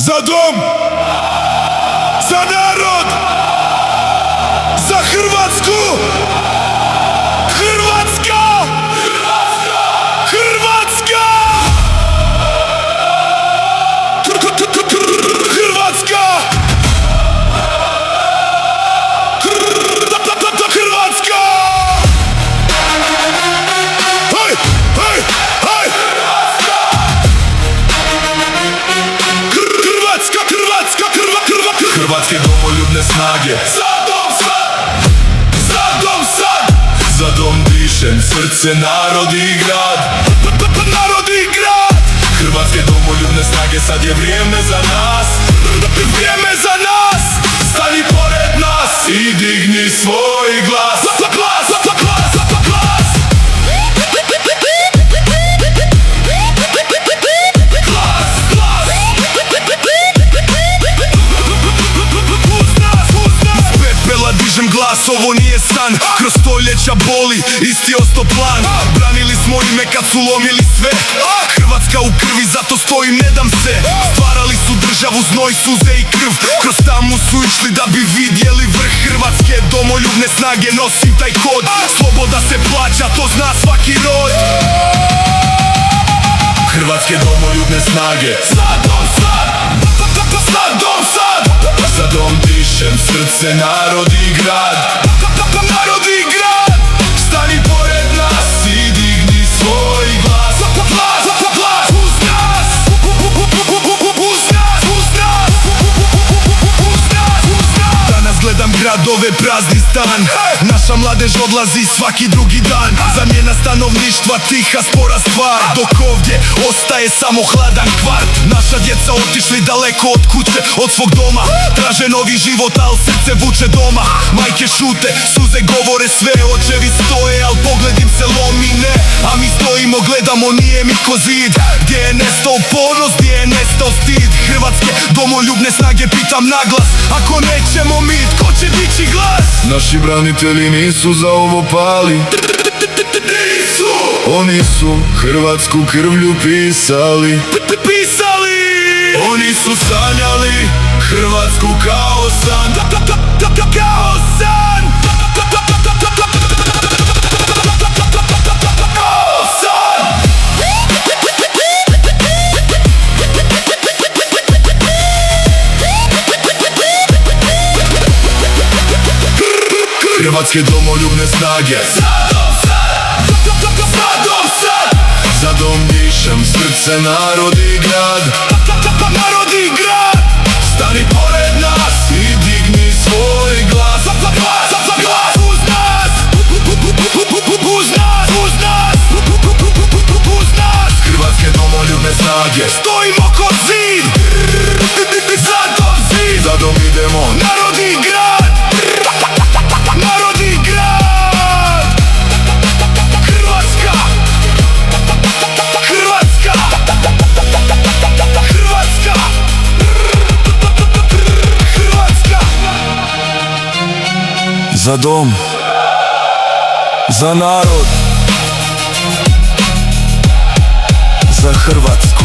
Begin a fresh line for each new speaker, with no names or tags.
Za dom, za narod, za Hrvatsku. Hrvatska, Hrvatska, Hrvatska, Hrvatska. Hej, hej, hej. Hrvatska, Hrvatska, Hrvatske domoljubne snage. Za dom sad, za dom sad, za dom dišem, srce, narod i grad. Narod i grad. Hrvatske domoljubne snage, sad je vrijeme za nas. Vrijeme za nas. Stani pored nas i digni svoj glas. Glas, glas, glas. Dižem glas, ovo nije san. Kroz stoljeća boli, isti osto plan. Branili smo ime kad su lomili sve. Hrvatska u krvi, zato stojim, ne dam se. Stvarali su državu, znoj, suze i krv. Kroz tamu su išli da bi vidjeli vrh. Hrvatske domoljubne snage, nosim taj kod. Sloboda se plaća, to zna svaki rod. Hrvatske domoljubne snage. Za dom sad, za dom sad, za dom dišem, srce, narod i grad. Narod i grad. Stani pored nas i digni svoj glas. Glas, glas. Uz nas, uz nas, uz nas, uz nas, uz nas. Danas gledam gradove, prazni stan. Naša mladež odlazi svaki drugi dan. Zamjena stanovništva, tiha, spora stvar. Dok ovdje ostaje samo hladan kvart. Naša djeca otišli daleko od kuće, od svog doma. Traže novi život, al srce vuče doma. Majke šute, suze govore sve. Očevi stoje, al pogled im se lomi, ne. A mi stojimo, gledamo, nije mi ko zid. Gdje je nestao ponos, gdje je nestao stid? Hrvatske domoljubne snage, pitam naglas. Ako nećemo mi, tko će dići glas? Naši branitelji nisu za ovo pali. Nisu. Oni su Hrvatsku krvlju pisali. Pisali. Oni su sanjali Hrvatsku kao san. Kao san. Kao san. Hrvatske domoljubne snage. Za dom sad, za dom sad, za dom dišem, srce, narod i grad. Narod i grad. Stani pored nas i digni svoj glas. Glas, glas. Uz nas, uz nas, uz nas, uz nas. Hrvatske domoljubne snage. Stojimo ko zid. Za dom zid, za dom idemo. Narod i grad. Narod i grad. Hrvatska, Hrvatska, Hrvatska, Hrvatska. Za dom, za narod, za Hrvatsku.